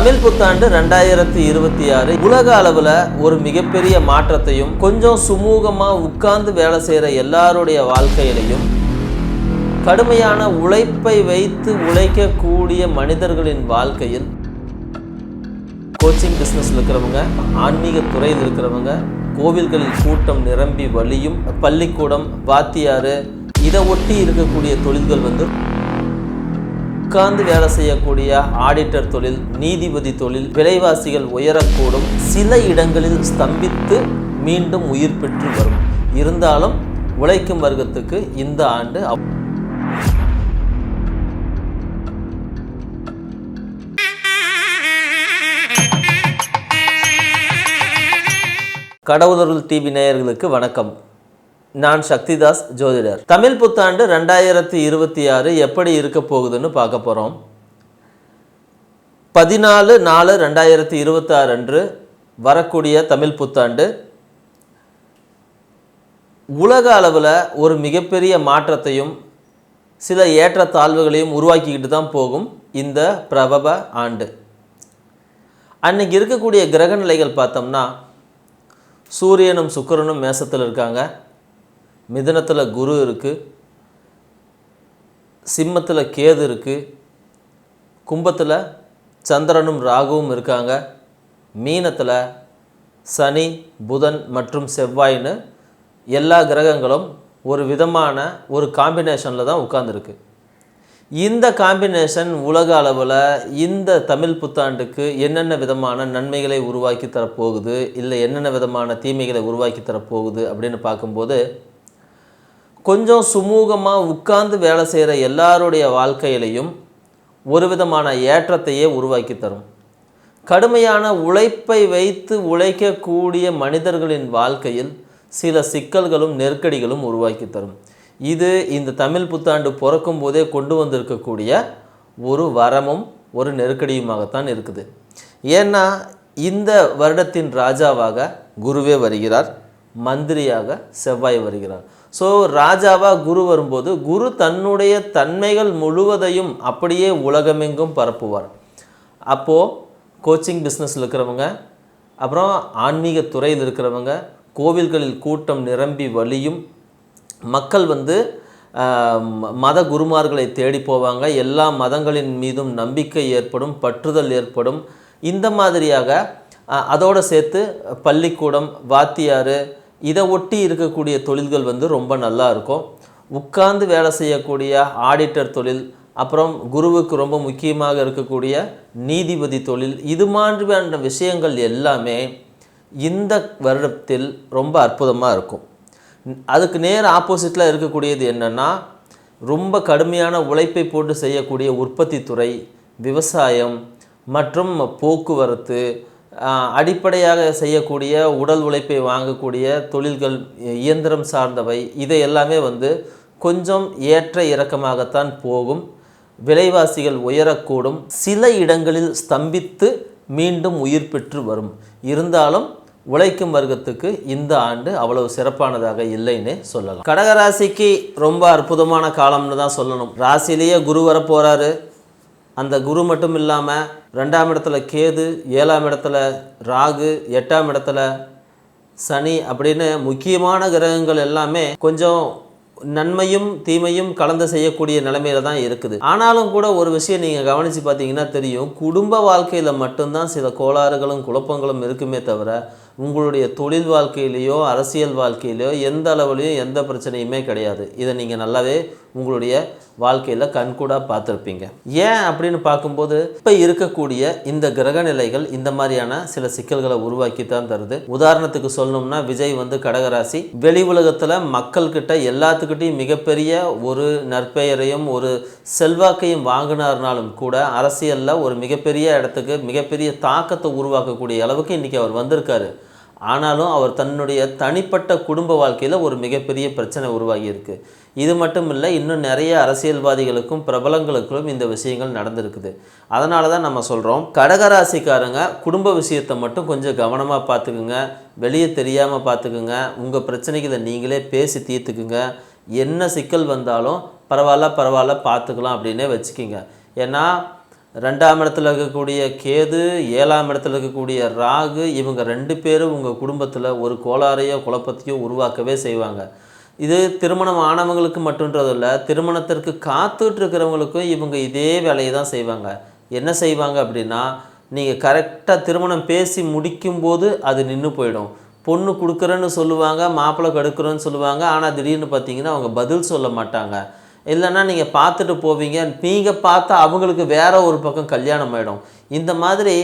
தமிழ் புத்தாண்டு 2026 உலக அளவில் ஒரு மிகப்பெரிய மாற்றத்தையும் கொஞ்சம் சுமூகமாக உட்கார்ந்து வேலை செய்கிற எல்லாருடைய வாழ்க்கையிலையும் கடுமையான உழைப்பை வைத்து உழைக்கக்கூடிய மனிதர்களின் வாழ்க்கையில் கோச்சிங் பிஸ்னஸில் இருக்கிறவங்க, ஆன்மீக துறையில் இருக்கிறவங்க, கோவில்களில் கூட்டம் நிரம்பி வழியும், பள்ளிக்கூடம், வாத்தியார், இதை ஒட்டி இருக்கக்கூடிய தொழில்கள் உட்கார்ந்து வேலை செய்யக்கூடிய ஆடிட்டர் தொழில், நீதிபதி தொழில், விலைவாசிகள் உயரக்கூடும், சில இடங்களில் ஸ்தம்பித்து மீண்டும் உயிர் பெற்று வரும். இருந்தாலும் உழைக்கும் வர்க்கத்துக்கு இந்த ஆண்டு கடவுளர்கள் டிவி நேயர்களுக்கு வணக்கம். நான் சக்திதாஸ் ஜோதிடர். தமிழ் புத்தாண்டு 2026 எப்படி இருக்க போகுதுன்னு பார்க்க போகிறோம். 14/4/2026 அன்று வரக்கூடிய தமிழ் புத்தாண்டு உலக அளவில் ஒரு மிகப்பெரிய மாற்றத்தையும் சில ஏற்றத்தாழ்வுகளையும் உருவாக்கிக்கிட்டு தான் போகும் இந்த பிரபவ ஆண்டு. அன்னைக்கு இருக்கக்கூடிய கிரக நிலைகள் பார்த்தோம்னா, சூரியனும் சுக்கிரனும் மேசத்தில் இருக்காங்க, மிதுனத்தில் குரு இருக்குது, சிம்மத்தில் கேது இருக்குது, கும்பத்தில் சந்திரனும் ராகுவும் இருக்காங்க, மீனத்தில் சனி, புதன் மற்றும் செவ்வாய்னு எல்லா கிரகங்களும் ஒரு விதமான ஒரு காம்பினேஷனில் தான் உட்கார்ந்துருக்கு. இந்த காம்பினேஷன் உலக அளவில் இந்த தமிழ் புத்தாண்டுக்கு என்னென்ன விதமான நன்மைகளை உருவாக்கி தரப்போகுது, இல்லை என்னென்ன விதமான தீமைகளை உருவாக்கி தரப்போகுது அப்படின்னு பார்க்கும்போது, கொஞ்சம் சுமூகமாக உட்கார்ந்து வேலை செய்கிற எல்லாருடைய வாழ்க்கையிலையும் ஒரு விதமான ஏற்றத்தையே உருவாக்கி தரும். கடுமையான உழைப்பை வைத்து உழைக்கக்கூடிய மனிதர்களின் வாழ்க்கையில் சில சிக்கல்களும் நெருக்கடிகளும் உருவாக்கி தரும். இது இந்த தமிழ் புத்தாண்டு பிறக்கும் போதே கொண்டு வந்திருக்கக்கூடிய ஒரு வரமும் ஒரு நெருக்கடியுமாகத்தான் இருக்குது. ஏன்னா இந்த வருடத்தின் ராஜாவாக குருவே வருகிறார், மந்திரியாக செவ்வாய் வருகிறார். ஸோ ராஜாவாக குரு வரும்போது குரு தன்னுடைய தன்மைகள் முழுவதையும் அப்படியே உலகமெங்கும் பரப்புவார். அப்போது கோச்சிங் பிஸ்னஸில் இருக்கிறவங்க, அப்புறம் ஆன்மீக துறையில் இருக்கிறவங்க, கோவில்களில் கூட்டம் நிரம்பி வழியும், மக்கள் மத குருமார்களை தேடி போவாங்க, எல்லா மதங்களின் மீதும் நம்பிக்கை ஏற்படும், பற்றுதல் ஏற்படும். இந்த மாதிரியாக அதோடு சேர்த்து பள்ளிக்கூடம், வாத்தியார், இதை ஒட்டி இருக்கக்கூடிய தொழில்கள் ரொம்ப நல்லா இருக்கும். உட்கார்ந்து வேலை செய்யக்கூடிய ஆடிட்டர் தொழில், அப்புறம் குருவுக்கு ரொம்ப முக்கியமாக இருக்கக்கூடிய நீதிபதி தொழில், இது மாதிரியான விஷயங்கள் எல்லாமே இந்த வருடத்தில் ரொம்ப அற்புதமாக இருக்கும். அதுக்கு நேர் ஆப்போசிட்டில் இருக்கக்கூடியது என்னென்னா, ரொம்ப கடுமையான உழைப்பை போட்டு செய்யக்கூடிய உற்பத்தி துறை, விவசாயம் மற்றும் போக்குவரத்து, அடிப்படையாக செய்யக்கூடிய உடல் உழைப்பை வாங்கக்கூடிய தொழில்கள், இயந்திரம் சார்ந்தவை, இதை எல்லாமே கொஞ்சம் ஏற்ற இறக்கமாகத்தான் போகும். விலைவாசிகள் உயரக்கூடும், சில இடங்களில் ஸ்தம்பித்து மீண்டும் உயிர் பெற்று வரும். இருந்தாலும் உழைக்கும் வர்க்கத்துக்கு இந்த ஆண்டு அவ்வளவு சிறப்பானதாக இல்லைன்னு சொல்லலாம். கடகராசிக்கு ரொம்ப அற்புதமான காலம்னு தான் சொல்லணும். ராசிலேயே குரு வர போகிறாரு. அந்த குரு மட்டும் இல்லாமல் 2ஆம் இடத்துல கேது, 7ஆம் இடத்துல ராகு, 8ஆம் இடத்துல சனி அப்படின்னு முக்கியமான கிரகங்கள் எல்லாமே கொஞ்சம் நன்மையும் தீமையும் கலந்து செய்யக்கூடிய நிலைமையில தான் இருக்குது. ஆனாலும் கூட ஒரு விஷயம் நீங்கள் கவனித்து பார்த்தீங்கன்னா தெரியும், குடும்ப வாழ்க்கையில் மட்டும்தான் சில கோளாறுகளும் குழப்பங்களும் இருக்குமே தவிர உங்களுடைய தொழில் வாழ்க்கையிலையோ அரசியல் வாழ்க்கையிலையோ எந்த அளவுலையும் எந்த பிரச்சனையுமே கிடையாது. இதை நீங்கள் நல்லாவே உங்களுடைய வாழ்க்கையில் கண்கூடாக பார்த்துருப்பீங்க. ஏன் அப்படின்னு பார்க்கும்போது இப்போ இருக்கக்கூடிய இந்த கிரக நிலைகள் இந்த மாதிரியான சில சிக்கல்களை உருவாக்கி தான் தருது. உதாரணத்துக்கு சொல்லணும்னா, விஜய் கடகராசி, வெளி உலகத்தில் மக்கள்கிட்ட எல்லாத்துக்கிட்டையும் மிகப்பெரிய ஒரு நற்பெயரையும் ஒரு செல்வாக்கையும் வாங்கினார்னாலும் கூட அரசியலில் ஒரு மிகப்பெரிய இடத்துக்கு மிகப்பெரிய தாக்கத்தை உருவாக்கக்கூடிய அளவுக்கு இன்றைக்கி அவர் வந்திருக்காரு. ஆனாலும் அவர் தன்னுடைய தனிப்பட்ட குடும்ப வாழ்க்கையில் ஒரு மிகப்பெரிய பிரச்சனை உருவாகி இருக்குது. இது மட்டும் இல்லை, இன்னும் நிறைய அரசியல்வாதிகளுக்கும் பிரபலங்களுக்கும் இந்த விஷயங்கள் நடந்திருக்குது. அதனால தான் நம்ம சொல்கிறோம், கடகராசிக்காரங்க குடும்ப விஷயத்தை மட்டும் கொஞ்சம் கவனமாக பார்த்துக்குங்க, வெளியே தெரியாமல் பார்த்துக்குங்க, உங்கள் பிரச்சனைகளை நீங்களே பேசி தீர்த்துக்குங்க. என்ன சிக்கல் வந்தாலும் பரவாயில்ல பார்த்துக்கலாம் அப்படின்னே வச்சுக்கிங்க. ஏன்னா 2ஆம் இடத்துல இருக்கக்கூடிய கேது, 7ஆம் இடத்துல இருக்கக்கூடிய ராகு, இவங்க 2 பேரும் உங்கள் குடும்பத்தில் ஒரு கோளாறையோ குழப்பத்தையோ உருவாக்கவே செய்வாங்க. இது திருமணம் ஆனவங்களுக்கு மட்டுன்றதில்ல, திருமணத்திற்கு காத்துட்ருக்கிறவங்களுக்கும் இவங்க இதே வேலையை தான் செய்வாங்க. என்ன செய்வாங்க அப்படின்னா, நீங்கள் கரெக்டாக திருமணம் பேசி முடிக்கும்போது அது நின்று போயிடும். பொண்ணு கொடுக்குறேன்னு சொல்லுவாங்க, மாப்பிள்ளை கெடுக்குறேன்னு சொல்லுவாங்க. ஆனால் திடீர்னு பார்த்தீங்கன்னா அவங்க பதில் சொல்ல மாட்டாங்க. இல்லைன்னா நீங்கள் பார்த்துட்டு போவீங்க, நீங்கள் பார்த்தா அவங்களுக்கு வேற ஒரு பக்கம் கல்யாணம் ஆகிடும். இந்த மாதிரி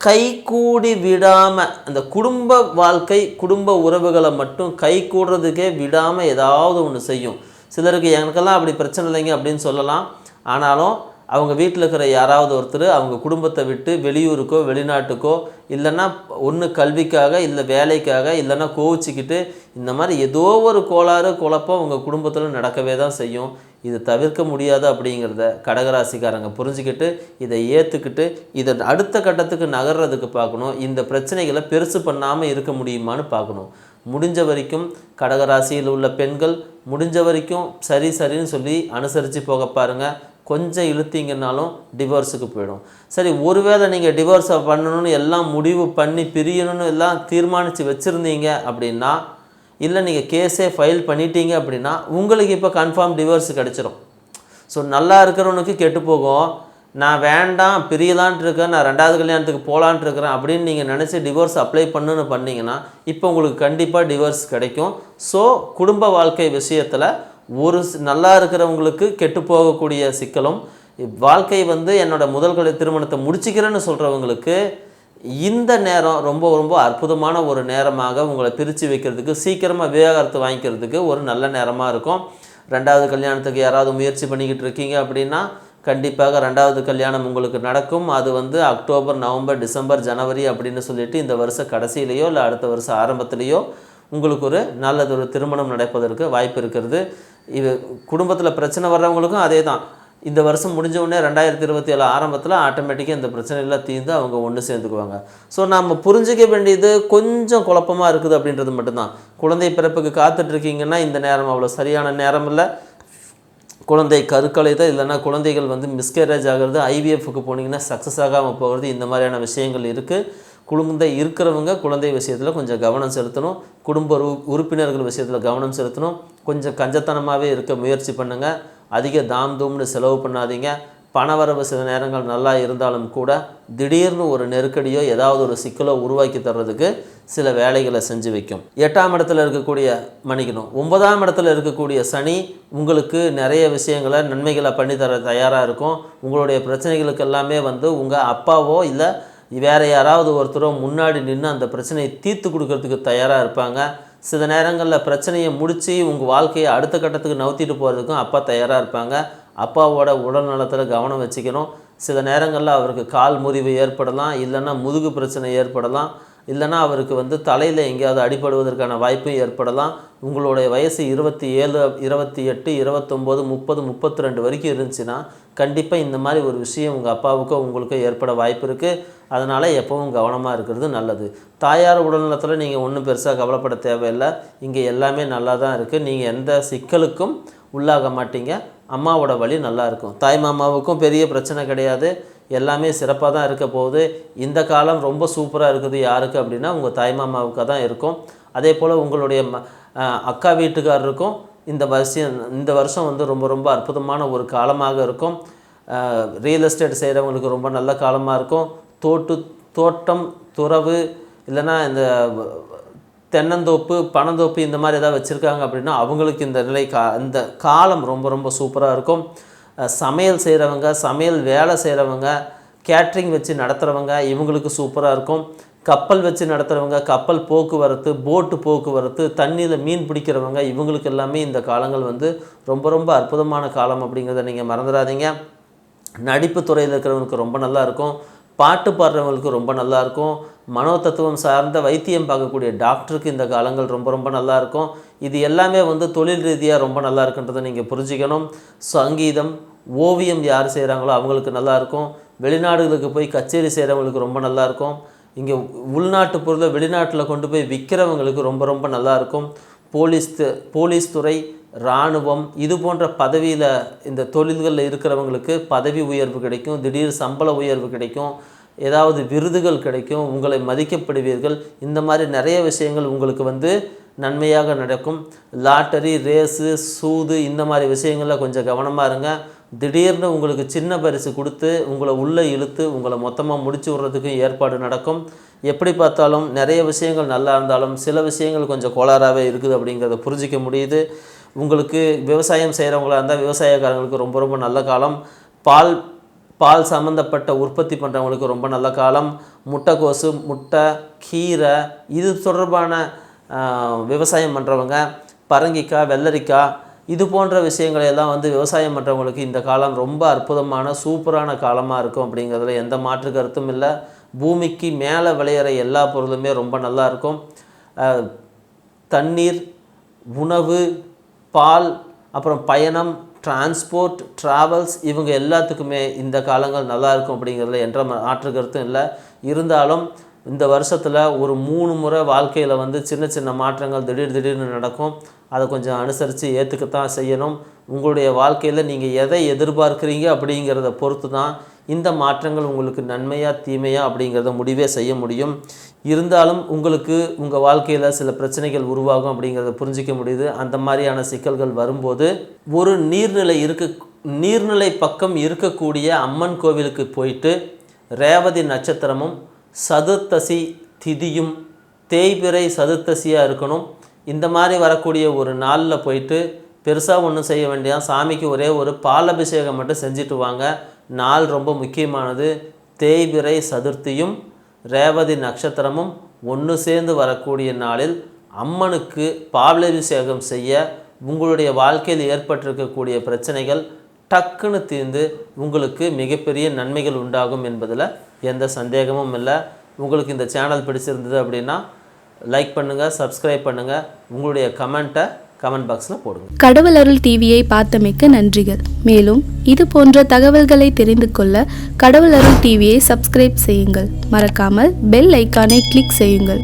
கைகூடி விடாமல் அந்த குடும்ப வாழ்க்கை, குடும்ப உறவுகளை மட்டும் கைகூடுறதுக்கே விடாமல் ஏதாவது ஒன்று செய்யும். சிலருக்கு எனக்கெல்லாம் அப்படி பிரச்சனை இல்லைங்க அப்படின்னு சொல்லலாம். ஆனாலும் அவங்க வீட்டில் இருக்கிற யாராவது ஒருத்தர் அவங்க குடும்பத்தை விட்டு வெளியூருக்கோ வெளிநாட்டுக்கோ, இல்லைன்னா ஒன்று கல்விக்காக, இல்லை வேலைக்காக, இல்லைன்னா கோவிச்சிக்கிட்டு, இந்த மாதிரி ஏதோ ஒரு கோளாறு குழப்பம் உங்கள் குடும்பத்தில் நடக்கவே தான் செய்யும். இது தவிர்க்க முடியாது அப்படிங்கிறத கடகராசிக்காரங்க புரிஞ்சுக்கிட்டு, இதை ஏற்றுக்கிட்டு, இதை அடுத்த கட்டத்துக்கு நகர்றதுக்கு பார்க்கணும். இந்த பிரச்சனைகளை பெருசு பண்ணாமல் இருக்க முடியுமான்னு பார்க்கணும். முடிஞ்ச வரைக்கும் கடகராசியில் உள்ள பெண்கள் முடிஞ்ச வரைக்கும் சரின்னு சொல்லி அனுசரித்து போக பாருங்கள். கொஞ்சம் இழுத்தீங்கன்னாலும் டிவோர்ஸுக்கு போயிடும். சரி, ஒருவேளை நீங்கள் டிவோர்ஸை பண்ணணும்னு எல்லாம் முடிவு பண்ணி பிரியணும்னு எல்லாம் தீர்மானித்து வச்சுருந்தீங்க அப்படின்னா, இல்லை நீங்கள் கேஸே ஃபைல் பண்ணிட்டீங்க அப்படின்னா, உங்களுக்கு இப்போ கன்ஃபார்ம் டிவோர்ஸ் கிடச்சிரும். ஸோ நல்லா இருக்கிறவனுக்கு கெட்டு போகும். நான் வேண்டாம் பிரியலான்ட்டு இருக்கேன், நான் 2வது கல்யாணத்துக்கு போகலான்ட்டு இருக்கிறேன் அப்படின்னு நீங்கள் நினச்சி டிவோர்ஸ் அப்ளை பண்ணுன்னு பண்ணிங்கன்னா இப்போ உங்களுக்கு கண்டிப்பாக டிவோர்ஸ் கிடைக்கும். ஸோ குடும்ப வாழ்க்கை விஷயத்தில் ஒரு நல்லா இருக்கிறவங்களுக்கு கெட்டு போகக்கூடிய சிக்கலும், வாழ்க்கை என்னோடய முதல் திருமணத்தை முடிச்சிக்கிறேன்னு சொல்கிறவங்களுக்கு இந்த நேரம் ரொம்ப ரொம்ப அற்புதமான ஒரு நேரமாக உங்களை பிரித்து வைக்கிறதுக்கு, சீக்கிரமாக விவாகரத்து வாங்கிக்கிறதுக்கு ஒரு நல்ல நேரமாக இருக்கும். 2வது கல்யாணத்துக்கு யாராவது முயற்சி பண்ணிக்கிட்டு இருக்கீங்க அப்படின்னா கண்டிப்பாக 2வது கல்யாணம் உங்களுக்கு நடக்கும். அது அக்டோபர், நவம்பர், டிசம்பர், ஜனவரி அப்படின்னு சொல்லிட்டு இந்த வருஷம் கடைசியிலையோ இல்லை அடுத்த வருஷம் ஆரம்பத்திலேயோ உங்களுக்கு ஒரு நல்லதொரு திருமணம் நடப்பதற்கு வாய்ப்பு இருக்கிறது. இது குடும்பத்தில் பிரச்சனை வர்றவங்களுக்கும் அதே தான். இந்த வருஷம் முடிஞ்சவுடனே 2027 ஆரம்பத்தில் ஆட்டோமேட்டிக்காக இந்த பிரச்சனைலாம் தீர்ந்து அவங்க ஒன்று சேர்ந்துக்குவாங்க. ஸோ நம்ம புரிஞ்சிக்க வேண்டியது கொஞ்சம் குழப்பமாக இருக்குது அப்படின்றது மட்டும்தான். குழந்தை பிறப்புக்கு காத்துட்ருக்கீங்கன்னா இந்த நேரம் அவ்வளோ சரியான நேரம் இல்லை. குழந்தை கருக்கலைதல் இல்லைன்னா குழந்தைகள் மிஸ்கேரேஜ் ஆகிறது, ஐவிஎஃப்க்கு போனீங்கன்னா சக்ஸஸ் ஆகாமல் போகிறது, இந்த மாதிரியான விஷயங்கள் இருக்குது. குழந்தை இருக்கிறவங்க குழந்தை விஷயத்தில் கொஞ்சம் கவனம் செலுத்தணும். குடும்ப உறுப்பினர்கள் விஷயத்தில் கவனம் செலுத்தணும். கொஞ்சம் கஞ்சத்தனமாகவே இருக்க முயற்சி பண்ணுங்கள். அதிக தூம்னு செலவு பண்ணாதீங்க. பணவரவு சில நேரங்கள் நல்லா இருந்தாலும் கூட திடீர்னு ஒரு நெருக்கடியோ ஏதாவது ஒரு சிக்கலோ உருவாக்கி தர்றதுக்கு சில வேலைகளை செஞ்சு வைக்கும். 8ஆம் இடத்துல இருக்கக்கூடிய 9ஆம் இடத்துல இருக்கக்கூடிய சனி உங்களுக்கு நிறைய விஷயங்களை நன்மைகளை பண்ணித்தர தயாராக இருக்கும். உங்களுடைய பிரச்சனைகளுக்கு எல்லாமே உங்கள் அப்பாவோ இல்லை வேறு யாராவது ஒருத்தரோ முன்னாடி நின்று அந்த பிரச்சனையை தீர்த்து கொடுக்கறதுக்கு தயாராக இருப்பாங்க. சில நேரங்களில் பிரச்சனையை முடித்து உங்கள் வாழ்க்கையை அடுத்த கட்டத்துக்கு நவுத்திட்டு போகிறதுக்கும் அப்பா தயாராக இருப்பாங்க. அப்பாவோட உடல் நலத்தில் கவனம் வச்சுக்கணும். சில நேரங்களில் அவருக்கு கால் முறிவு ஏற்படலாம், இல்லைன்னா முதுகு பிரச்சனை ஏற்படலாம், இல்லைன்னா அவருக்கு தலையில் எங்கேயாவது அடிபடுவதற்கான வாய்ப்பும் ஏற்படலாம். உங்களுடைய வயசு 27, 28, 29, 30, 32 வரைக்கும் இருந்துச்சுன்னா கண்டிப்பாக இந்த மாதிரி ஒரு விஷயம் உங்கள் அப்பாவுக்கோ உங்களுக்கோ ஏற்பட வாய்ப்பு இருக்குது. அதனால் எப்பவும் கவனமாக இருக்கிறது நல்லது. தாயார் உடல்நலத்தில் நீங்கள் ஒன்றும் பெருசாக கவலைப்பட தேவையில்லை. இங்கே எல்லாமே நல்லா தான் இருக்குது. நீங்கள் எந்த சிக்கலுக்கும் உள்ளாக மாட்டீங்க. அம்மாவோட வழி நல்லாயிருக்கும். தாய் மாமாவுக்கும் பெரிய பிரச்சனை கிடையாது. எல்லாமே சிறப்பாக தான் இருக்க போகுது. இந்த காலம் ரொம்ப சூப்பராக இருக்குது. யாருக்கு அப்படின்னா உங்கள் தாய் மாமாவுக்காக தான் இருக்கும். அதே போல் உங்களுடைய அக்கா வீட்டுக்காரருக்கும் இந்த வருஷம் ரொம்ப ரொம்ப அற்புதமான ஒரு காலமாக இருக்கும். ரியல் எஸ்டேட் செய்கிறவங்களுக்கு ரொம்ப நல்ல காலமாக இருக்கும். தோட்டம், துறவு, இல்லைன்னா இந்த தென்னந்தோப்பு, பனந்தோப்பு இந்த மாதிரி ஏதாவது வச்சுருக்காங்க அப்படின்னா அவங்களுக்கு இந்த இந்த காலம் ரொம்ப ரொம்ப சூப்பராக இருக்கும். சமையல் செய்கிறவங்க, சமையல் வேலை செய்கிறவங்க, கேட்ரிங் வச்சு நடத்துகிறவங்க இவங்களுக்கு சூப்பராக இருக்கும். கப்பல் வச்சு நடத்துகிறவங்க, கப்பல் போக்குவரத்து, போட்டு போக்குவரத்து, தண்ணியில் மீன் பிடிக்கிறவங்க இவங்களுக்கு எல்லாமே இந்த காலங்கள் ரொம்ப ரொம்ப அற்புதமான காலம் அப்படிங்கிறத நீங்கள் மறந்துடாதீங்க. நடிப்பு துறையில் இருக்கிறவங்களுக்கு ரொம்ப நல்லா இருக்கும். பாட்டு பாடுறவங்களுக்கு ரொம்ப நல்லாயிருக்கும். மனோதத்துவம் சார்ந்த வைத்தியம் பார்க்கக்கூடிய டாக்டருக்கு இந்த காலங்கள் ரொம்ப ரொம்ப நல்லாயிருக்கும். இது எல்லாமே தொழில் ரீதியாக ரொம்ப நல்லா இருக்குன்றதை நீங்கள் புரிஞ்சுக்கணும். சங்கீதம், ஓவியம் யார் செய்கிறாங்களோ அவங்களுக்கு நல்லாயிருக்கும். வெளிநாடுகளுக்கு போய் கச்சேரி செய்கிறவங்களுக்கு ரொம்ப நல்லாயிருக்கும். இங்கே உள்நாட்டு பொருளை வெளிநாட்டில் கொண்டு போய் விற்கிறவங்களுக்கு ரொம்ப ரொம்ப நல்லாயிருக்கும். போலீஸ் துறை, இராணுவம் இது போன்ற பதவியில் இந்த தொழில்களில் இருக்கிறவங்களுக்கு பதவி உயர்வு கிடைக்கும், திடீர் சம்பள உயர்வு கிடைக்கும், ஏதாவது விருதுகள் கிடைக்கும், உங்களை மதிக்கப்படுவீர்கள். இந்த மாதிரி நிறைய விஷயங்கள் உங்களுக்கு நன்மையாக நடக்கும். லாட்டரி, ரேஸு, சூது இந்த மாதிரி விஷயங்களில் கொஞ்சம் கவனமாக இருங்க. திடீர்னு உங்களுக்கு சின்ன பரிசு கொடுத்து உங்களை உள்ளே இழுத்து உங்களை மொத்தமாக முடிச்சு விட்றதுக்கும் ஏற்பாடு நடக்கும். எப்படி பார்த்தாலும் நிறைய விஷயங்கள் நல்லா இருந்தாலும் சில விஷயங்கள் கொஞ்சம் கோளாறாகவே இருக்குது அப்படிங்கிறத புரிஞ்சிக்க முடியுது. உங்களுக்கு விவசாயம் செய்கிறவங்களா இருந்தால் விவசாயக்காரங்களுக்கு ரொம்ப ரொம்ப நல்ல காலம். பால் சம்மந்தப்பட்ட உற்பத்தி பண்ணுறவங்களுக்கு ரொம்ப நல்ல காலம். முட்டைக்கோசு, முட்டை, கீரை இது தொடர்பான விவசாயம் பண்ணுறவங்க, பரங்கிக்காய், வெள்ளரிக்காய் இது போன்ற விஷயங்களையெல்லாம் விவசாயம் பண்ணுறவங்களுக்கு இந்த காலம் ரொம்ப அற்புதமான சூப்பரான காலமாக இருக்கும் அப்படிங்கிறதுல எந்த மாற்று கருத்தும் இல்லை. பூமிக்கு மேலே விளையிற எல்லா பொருளுமே ரொம்ப நல்லா இருக்கும். தண்ணீர், உணவு, பால், அப்புறம் பயணம், டிரான்ஸ்போர்ட், ட்ராவல்ஸ் இவங்க எல்லாத்துக்குமே இந்த காலங்கள் நல்லா இருக்கும் அப்படிங்கிறதுல என்ற மாற்று கருத்தும் இல்லை. இருந்தாலும் இந்த வருஷத்தில் ஒரு 3 முறை வாழ்க்கையில் சின்ன சின்ன மாற்றங்கள் திடீர்னு நடக்கும். அதை கொஞ்சம் அனுசரித்து ஏற்றுக்கத்தான் செய்யணும். உங்களுடைய வாழ்க்கையில் நீங்கள் எதை எதிர்பார்க்குறீங்க அப்படிங்கிறத பொறுத்து தான் இந்த மாற்றங்கள் உங்களுக்கு நன்மையா தீமையா அப்படிங்கிறத முடிவே செய்ய முடியும். இருந்தாலும் உங்களுக்கு உங்கள் வாழ்க்கையில் சில பிரச்சனைகள் உருவாகும் அப்படிங்கிறத புரிஞ்சிக்க முடியுது. அந்த மாதிரியான சிக்கல்கள் வரும்போது ஒரு நீர்நிலை பக்கம் இருக்கக்கூடிய அம்மன் கோவிலுக்கு போயிட்டு ரேவதி நட்சத்திரமும் சதுர்த்தசி திதியும் தேய்பிறை சதுர்த்தசியாக இருக்கணும். இந்த மாதிரி வரக்கூடிய ஒரு நாளில் போயிட்டு பெருசாக ஒன்றும் செய்ய வேண்டியா, சாமிக்கு ஒரே ஒரு பாலபிஷேகம் மட்டும் செஞ்சுட்டு வாங்க. நாள் ரொம்ப முக்கியமானது. தேய்பிறை சதுர்த்தியும் ரேவதி நட்சத்திரமும் ஒன்று சேர்ந்து வரக்கூடிய நாளில் அம்மனுக்கு பாலபிஷேகம் செய்ய உங்களுடைய வாழ்க்கையில் ஏற்பட்டிருக்கக்கூடிய பிரச்சனைகள் டக்குன்னு தீர்ந்து உங்களுக்கு மிகப்பெரிய நன்மைகள் உண்டாகும் என்பதில் எந்த சந்தேகமும் இல்லை. உங்களுக்கு இந்த சேனல் பிடிச்சிருந்தது அப்படின்னா லைக் பண்ணுங்கள், சப்ஸ்கிரைப் பண்ணுங்கள், உங்களுடைய கமெண்ட்டை கமெண்ட் பாக்ஸில் போடுங்க. கடவுள் அருள் டிவியை பார்த்தமைக்கு நன்றிகள். மேலும் இது போன்ற தகவல்களை தெரிந்து கொள்ள கடவுள் அருள் டிவியை சப்ஸ்கிரைப் செய்யுங்கள். மறக்காமல் பெல் ஐக்கானை கிளிக் செய்யுங்கள்.